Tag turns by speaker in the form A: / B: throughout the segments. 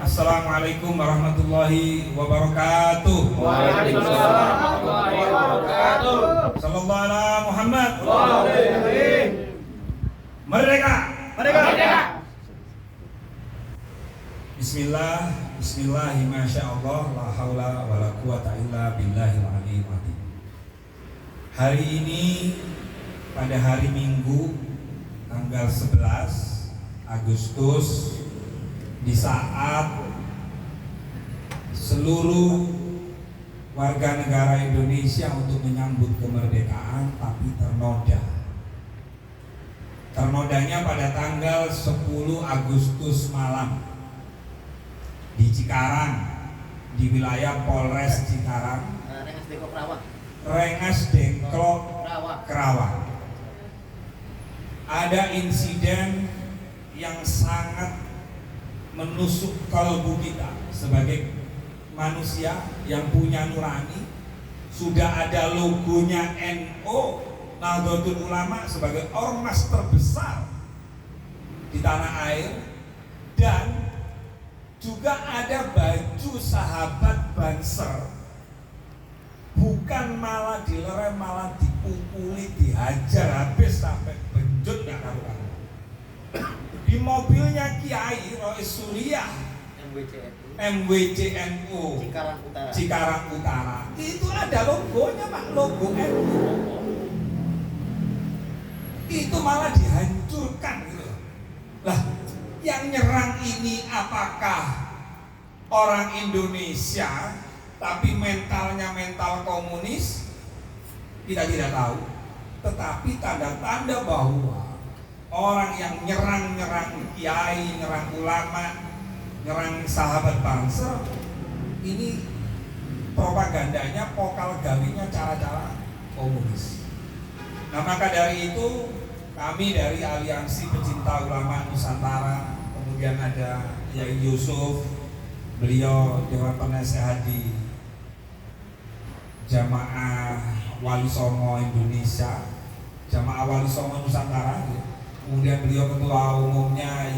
A: Assalamualaikum warahmatullahi wabarakatuh.
B: Waalaikumsalam warahmatullahi wabarakatuh.
A: Sallallahu ala Muhammad.
B: Merdeka! Merdeka!
A: Bismillah, bismillahi masyaallah, la haula wala quwata illa billahil aliyyil azim. Hari ini pada hari Minggu tanggal 11 Agustus, di saat seluruh warga negara Indonesia untuk menyambut kemerdekaan tapi ternodanya pada tanggal 10 Agustus malam di Cikarang, di wilayah Polres Cikarang, Rengas Dengklok, Kerawang. Ada insiden yang sangat menusuk kalbu kita sebagai manusia yang punya nurani. Sudah ada logonya NU, Nahdlatul Ulama, sebagai ormas terbesar di tanah air, dan juga ada baju sahabat Banser. Bukan malah dilerem, malah dipukuli, dihajar habis sampai benjut gak karuan. Di mobilnya Kiai Rois Suriah MWCNU Cikarang Utara itu ada logonya Pak, logo NU. Itu malah dihancurkan gitu. Lah, yang nyerang ini apakah orang Indonesia tapi mentalnya mental komunis? Kita tidak tahu. Tetapi tanda-tanda bahwa orang yang nyerang kiai, nyerang ulama, nyerang sahabat bangsa, ini propagandanya, pokal gawinya cara-cara komunis. Nah, maka dari itu kami dari Aliansi Pecinta Ulama Nusantara, kemudian ada Yai Yusuf, beliau Dewan Penasehat di Jamaah Wali Songo Indonesia, Jamaah Wali Songo Nusantara. Kemudian beliau ketua umumnya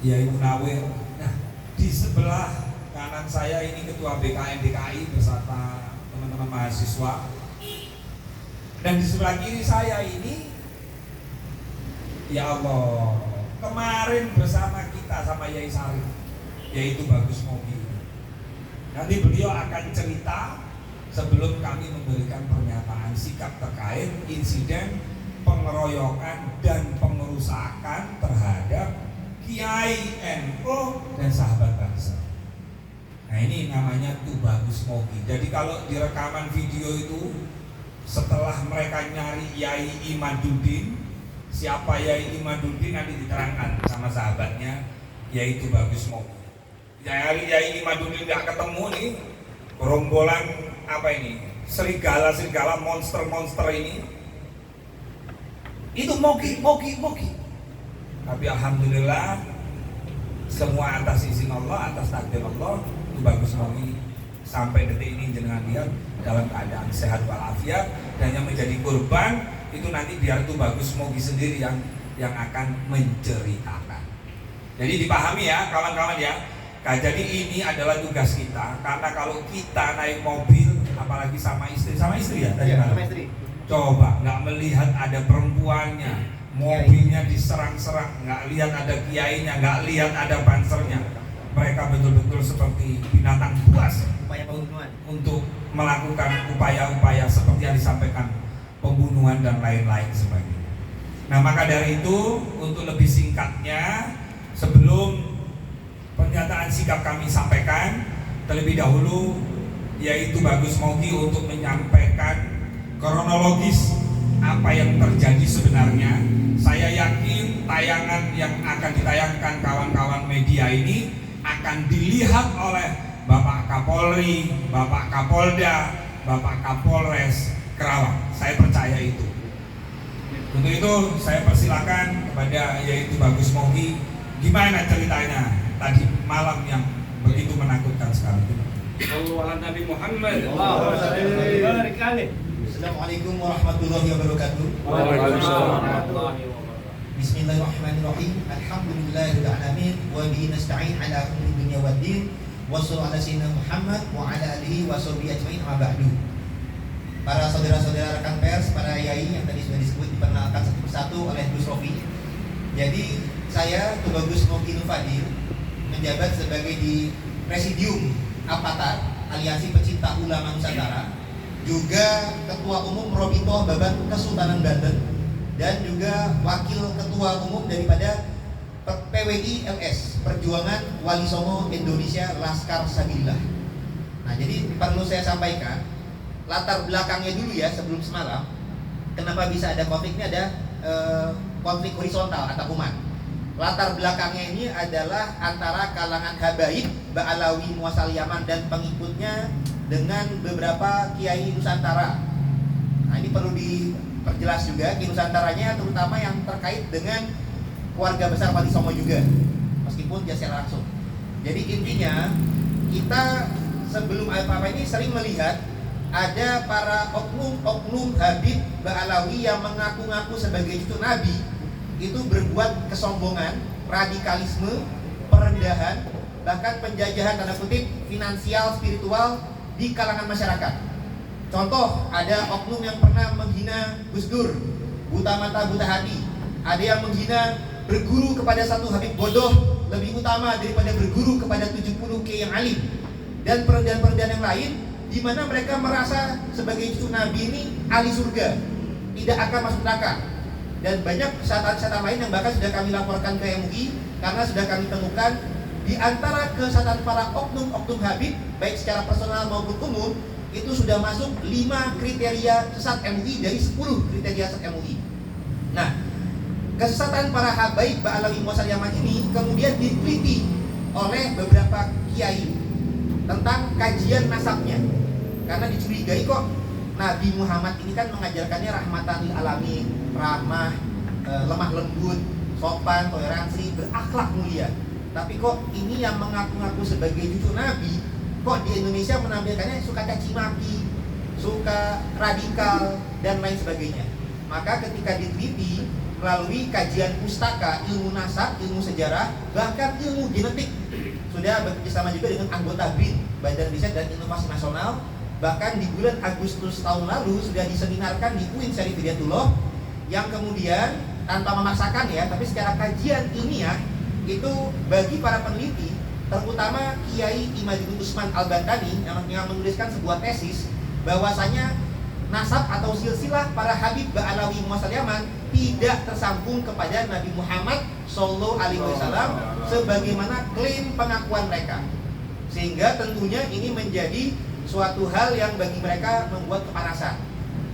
A: Yai Munawir. Nah, di sebelah kanan saya ini ketua BKN DKI beserta teman-teman mahasiswa. Dan di sebelah kiri saya ini, ya Allah, kemarin bersama kita sama Yai Sarif, yaitu Bagus Mogi. Nanti beliau akan cerita sebelum kami memberikan pernyataan sikap terkait insiden pengeroyokan dan pengerusakan terhadap Kiai NU dan sahabat bangsa. Nah, ini namanya tuh Bagus Mogi. Jadi kalau di rekaman video itu, setelah mereka nyari Yai Imaduddin, siapa Yai Imaduddin nanti diterangkan sama sahabatnya, yaitu Bagus Mogi. Yai Imaduddin nggak ketemu nih, gerombolan apa ini, serigala monster ini. Itu Mogi. Tapi alhamdulillah semua atas izin Allah, atas takdir Allah, itu Bagus Mogi sampai detik ini jenengan lihat dalam keadaan sehat walafiat. Dan yang menjadi korban itu nanti biar itu Bagus Mogi sendiri yang akan menceritakan. Jadi dipahami ya kawan-kawan ya. Nah, jadi ini adalah tugas kita, karena kalau kita naik mobil apalagi sama istri ya tadi malam. Coba nggak melihat ada perempuannya, mobilnya diserang-serang, nggak lihat ada kiainya, nggak lihat ada bansernya. Mereka betul-betul seperti binatang buas untuk melakukan upaya-upaya seperti yang disampaikan, pembunuhan dan lain-lain sebagainya. Nah, maka dari itu untuk lebih singkatnya, sebelum pernyataan sikap kami sampaikan, terlebih dahulu yaitu Bagus Mogi untuk menyampaikan kronologis apa yang terjadi sebenarnya. Saya yakin tayangan yang akan ditayangkan kawan-kawan media ini akan dilihat oleh Bapak Kapolri, Bapak Kapolda, Bapak Kapolres Kerawang. Saya percaya itu. Untuk itu saya persilakan kepada yaitu Bagus Mogi, gimana ceritanya tadi malam yang begitu menakutkan sekali.
B: Nabi Muhammad.
C: Assalamualaikum warahmatullahi wabarakatuh.
B: Waalaikumsalam warahmatullahi wabarakatuh.
C: Bismillahirrahmanirrahim. Alhamdulillahirabbil alamin wa bihi nasta'in ala umuri dunya waddin. Wassallallahu ala sayyidina Muhammad wa ala alihi wa sahbihi ajmain amma ba'du. Para saudara-saudara rekan pers, para yai yang tadi sudah disebut diperkenalkan satu persatu oleh Gus Rofi. Jadi saya Tubagus Mogi Fadil menjabat sebagai di Presidium Apatar Aliansi Pecinta Ulama Nusantara, juga Ketua Umum Robitoh Baban Kesultanan Banten, dan juga Wakil Ketua Umum daripada PWI LS Perjuangan Wali Songo Indonesia Laskar Sabilillah. Nah, jadi perlu saya sampaikan latar belakangnya dulu ya sebelum semalam. Kenapa bisa ada konflik ini? Ada konflik horizontal antar umat. Latar belakangnya ini adalah antara kalangan habaib Ba'alawi Muasal Yaman dan pengikutnya dengan beberapa kiai Nusantara. Nah, ini perlu diperjelas juga kiai Nusantaranya, terutama yang terkait dengan keluarga besar Wali Songo juga, meskipun tidak secara langsung. Jadi intinya kita sebelum apa-apa ini sering melihat ada para oknum Habib Ba'alawi yang mengaku-ngaku sebagai cucu Nabi itu berbuat kesombongan, radikalisme, perendahan, bahkan penjajahan tanda kutip finansial, spiritual di kalangan masyarakat. Contoh, ada oknum yang pernah menghina Gus Dur, buta mata buta hati. Ada yang menghina berguru kepada satu Habib bodoh lebih utama daripada berguru kepada 70 kiai yang alim. Dan perendahan-perendahan yang lain di mana mereka merasa sebagai cucu Nabi ini ahli surga, tidak akan masuk neraka. Dan banyak kesalahan-kesalahan lain yang bahkan sudah kami laporkan ke MUI karena sudah kami temukan di antara kesalahan para oknum Habib baik secara personal maupun umum itu sudah masuk 5 kriteria sesat MUI dari 10 kriteria sesat MUI. Nah, kesesatan para habaib Ba'alawi Muasal Yaman ini kemudian diteliti oleh beberapa kiai tentang kajian nasabnya, karena dicurigai kok Nabi Muhammad ini kan mengajarkannya rahmatan lil alamin, ramah, lemah lembut, sopan, toleransi, berakhlak mulia. Tapi kok ini yang mengaku-ngaku sebagai cucu Nabi, kok di Indonesia menampilkannya suka caci maki, suka radikal, dan lain sebagainya. Maka ketika diteliti melalui kajian pustaka, ilmu nasab, ilmu sejarah, bahkan ilmu genetik, sudah bekerjasama juga dengan anggota BRIN, Badan Riset dan Inovasi Nasional. Bahkan di bulan Agustus tahun lalu sudah diseminarkan di UIN Syarif Hidayatullah, yang kemudian tanpa memaksakan ya, tapi secara kajian ilmiah itu bagi para peneliti, terutama Kiai Imaduddin Usman Al-Bantani yang menuliskan sebuah tesis bahwasanya nasab atau silsilah para Habib Ba'alawi Muasal Yaman tidak tersambung kepada Nabi Muhammad Sallallahu Alaihi Wasallam sebagaimana klaim pengakuan mereka, sehingga tentunya ini menjadi suatu hal yang bagi mereka membuat kepanasan.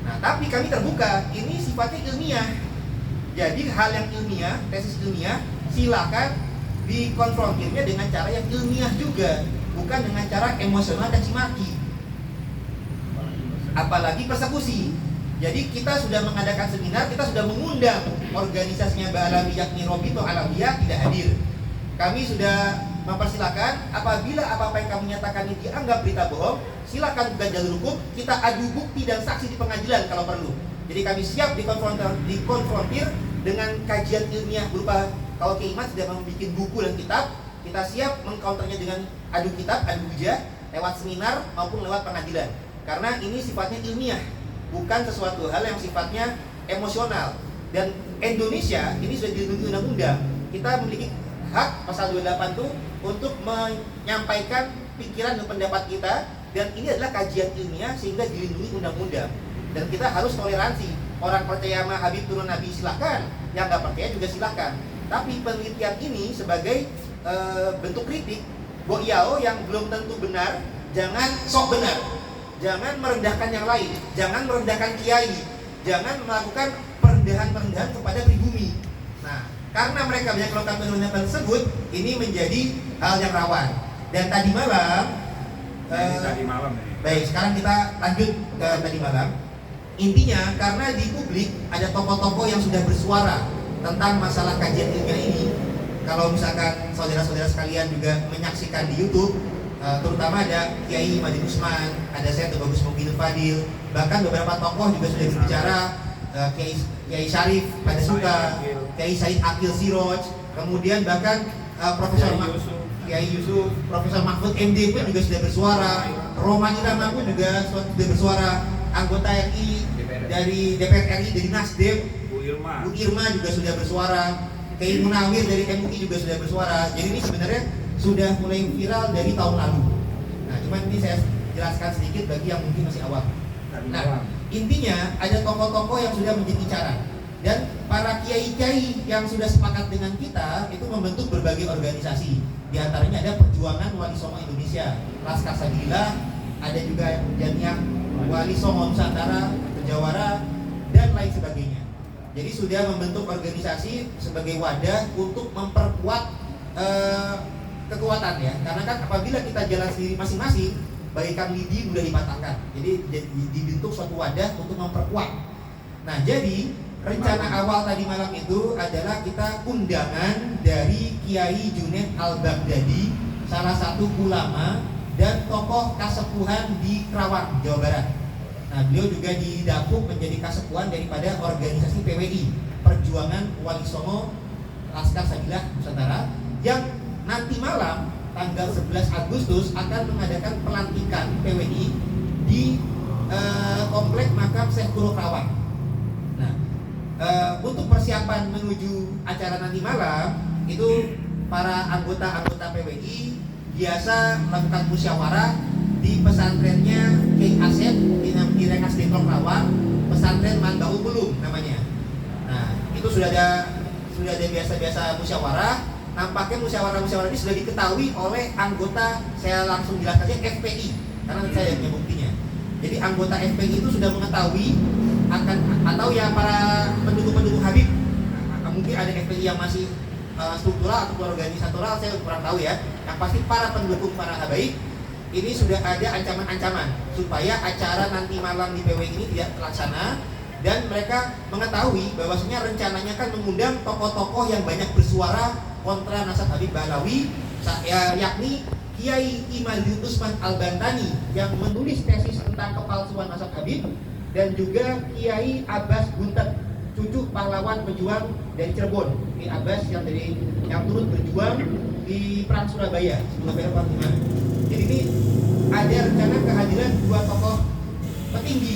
C: Nah, tapi kami terbuka, ini sifatnya ilmiah. Jadi hal yang ilmiah, tesis ilmiah, silakan dikonfrontirnya dengan cara yang ilmiah juga, bukan dengan cara emosional dan cimaki. Apalagi persekusi. Jadi kita sudah mengadakan seminar, kita sudah mengundang organisasinya Ba'alawi yakni Robito Alawiyah tidak hadir. Kami sudah mempersilakan apabila apa-apa yang kami nyatakan ini dianggap berita bohong, silakan buka jalur hukum, kita adu bukti dan saksi di pengadilan kalau perlu. Jadi kami siap dikonfrontir dengan kajian ilmiah berupa, kalau Kiai Iman sudah membuat buku dan kitab, kita siap mengcounternya dengan adu kitab, adu hujah lewat seminar maupun lewat pengadilan. Karena ini sifatnya ilmiah, bukan sesuatu hal yang sifatnya emosional. Dan Indonesia ini sudah dilindungi undang-undang. Kita memiliki hak pasal 28 itu untuk menyampaikan pikiran dan pendapat kita, dan ini adalah kajian ilmiah sehingga dilindungi undang-undang. Dan kita harus toleransi. Orang percaya sama Habib turun Nabi silakan, yang nggak percaya juga silakan. Tapi penelitian ini sebagai bentuk kritik, Boyao yang belum tentu benar, jangan sok benar. Jangan merendahkan yang lain, jangan merendahkan kiai, jangan melakukan perendahan-perendahan kepada pribumi. Nah, karena mereka banyak melakukan perendahan tersebut, ini menjadi hal yang rawan. Dan tadi malam, baik, sekarang kita lanjut ke tadi malam. Intinya, karena di publik ada tokoh-tokoh yang sudah bersuara tentang masalah kajian ilmiah ini. Kalau misalkan saudara-saudara sekalian juga menyaksikan di YouTube, terutama ada Kiai Imaduddin Usman, ada saya Tubagus Mogi Fadil, bahkan beberapa tokoh juga sudah berbicara, Kiai Syarif pada suka, Kiai Said Akil Siroj, kemudian bahkan Kiai Yusuf, Profesor Mahfud MD pun juga sudah bersuara, Roman Irama pun juga sudah bersuara, anggota RI dari DPR RI dari Nasdem, Bu Irma juga sudah bersuara, Kiai Munawir dari MUI juga sudah bersuara. Jadi ini sebenarnya sudah mulai viral dari tahun lalu. Nah, cuman ini saya jelaskan sedikit bagi yang mungkin masih awam. Nah, intinya ada tokoh-tokoh yang sudah menjadi bicara dan para kiai-kiai yang sudah sepakat dengan kita itu membentuk berbagai organisasi. Di antaranya ada Perjuangan Wali Songo Indonesia, Laskar Sabilillah, ada juga Jamiah Wali Songo Nusantara, Jawara, dan lain sebagainya. Jadi sudah membentuk organisasi sebagai wadah untuk memperkuat kekuatan ya. Karena kan apabila kita jalan sendiri masing-masing, bagaikan lidi mudah dipatahkan. Jadi dibentuk suatu wadah untuk memperkuat. Nah, jadi rencana awal tadi malam itu adalah kita undangan dari Kiai Junaid Al-Baghdadi, salah satu ulama dan tokoh kasepuhan di Kerawang, Jawa Barat. Nah, beliau juga didapuk menjadi kasepuhan daripada organisasi PWI, Perjuangan Wali Songo Laskar Sabilillah Nusantara, yang nanti malam tanggal 11 Agustus akan mengadakan pelantikan PWI di komplek makam Syekh Guru Kerawang. Nah, untuk persiapan menuju acara nanti malam itu para anggota PWI biasa melakukan musyawarah di pesantrennya Kiai Asep di Rengas Dengklok Kerawang, pesantren Manbaul Ulum namanya. Nah, itu sudah ada biasa-biasa musyawarah. Nampaknya musyawarah ini sudah diketahui oleh anggota, saya langsung jelaskan saja, FPI, karena saya punya buktinya. Jadi anggota FPI itu sudah mengetahui akan, atau ya para pendukung Habib, mungkin ada FPI yang masih struktural atau organisatoral, saya kurang tahu ya. Yang pasti para pendukung para habaib ini sudah ada ancaman-ancaman supaya acara nanti malam di PWI ini tidak terlaksana, dan mereka mengetahui bahwasanya rencananya kan mengundang tokoh-tokoh yang banyak bersuara kontra Nasab Habib Bahlawi, yakni Kiai Imaduddin Usman Al-Bantani yang menulis tesis tentang kepalsuan Nasab Habib, dan juga Kiai Abbas Buntet, cucu pahlawan pejuang dari Cirebon, Kiai Abbas yang turut berjuang di Perang Surabaya sebelum Perang Gimana. Jadi ini ada rencana kehadiran dua tokoh petinggi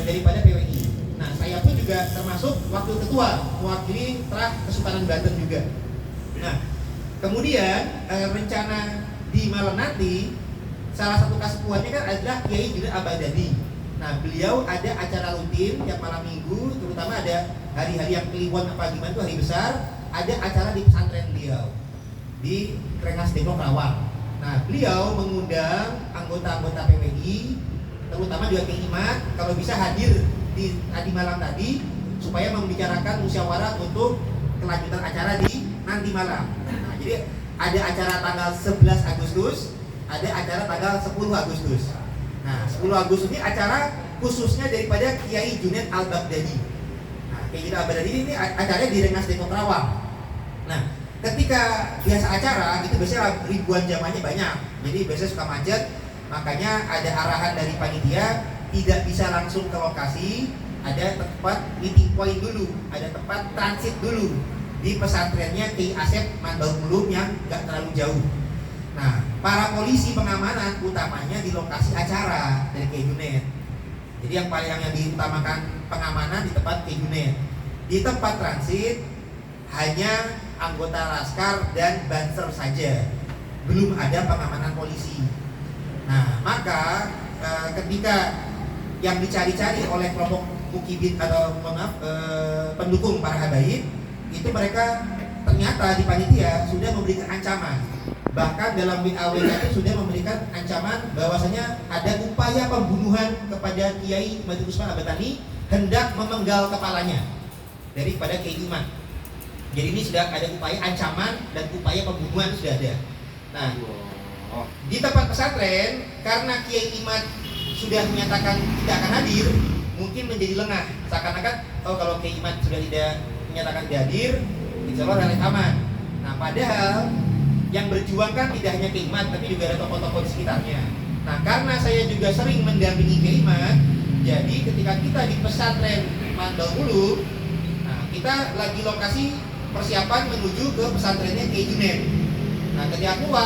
C: daripada PWI. Nah, saya pun juga termasuk wakil ketua mewakili Trah Kesultanan Banten juga. Nah, kemudian rencana di malam nanti salah satu kasepuannya kan adalah Kiai Junaid Al-Baghdadi. Nah, beliau ada acara rutin tiap malam minggu, terutama ada hari-hari yang Kliwon apa gimana itu hari besar, ada acara di pesantren beliau di Rengas Dengklok Kerawang. Nah, beliau mengundang anggota-anggota PWI, terutama juga Kiai Imad, kalau bisa hadir di malam tadi supaya membicarakan musyawarah untuk kelanjutan acara di nanti malam. Nah, jadi ada acara tanggal 11 Agustus, ada acara tanggal 10 Agustus. Nah, 10 Agustus ini acara khususnya daripada Kiai Junaid Al-Baghdadi. Nah, Kiai Junaid Al-Baghdadi ini acaranya di Rengas Dengklok Kerawang. Nah, ketika biasa acara itu biasanya ribuan jamaahnya banyak, jadi biasanya suka macet. Makanya ada arahan dari panitia tidak bisa langsung ke lokasi, ada tempat meeting point dulu, ada tempat transit dulu di pesantrennya Kiai Asep Manbaul Ulum yang nggak terlalu jauh. Nah, para polisi pengamanan utamanya di lokasi acara dari Kiai Junaid. Jadi yang diutamakan pengamanan di tempat Kiai Junaid. Di tempat transit hanya anggota laskar dan banser saja, belum ada pengamanan polisi. Nah, maka ketika yang dicari-cari oleh kelompok mukibin atau pendukung para habaib itu, mereka ternyata di panitia sudah memberikan ancaman. Bahkan dalam WA-WA itu sudah memberikan ancaman bahwasanya ada upaya pembunuhan kepada Kiai Imaduddin Usman Al-Bantani, hendak memenggal kepalanya daripada Kiai Imad. Jadi ini sudah ada upaya ancaman dan upaya pembunuhan sudah ada. Nah, di tempat pesantren karena Kiai Imad sudah menyatakan tidak akan hadir, mungkin menjadi lengah. Seakan-akan kalau Kiai Imad sudah tidak menyatakan tidak hadir, insya Allah relatif aman. Nah, padahal yang berjuang kan tidak hanya Kiai Imad, tapi juga ada tokoh-tokoh di sekitarnya. Nah, karena saya juga sering mendampingi Kiai Imad, jadi ketika kita di pesantren Manbaul Ulum, nah, kita kita lagi lokasi persiapan menuju ke pesantrennya Kiai Junaid. Nah ketika keluar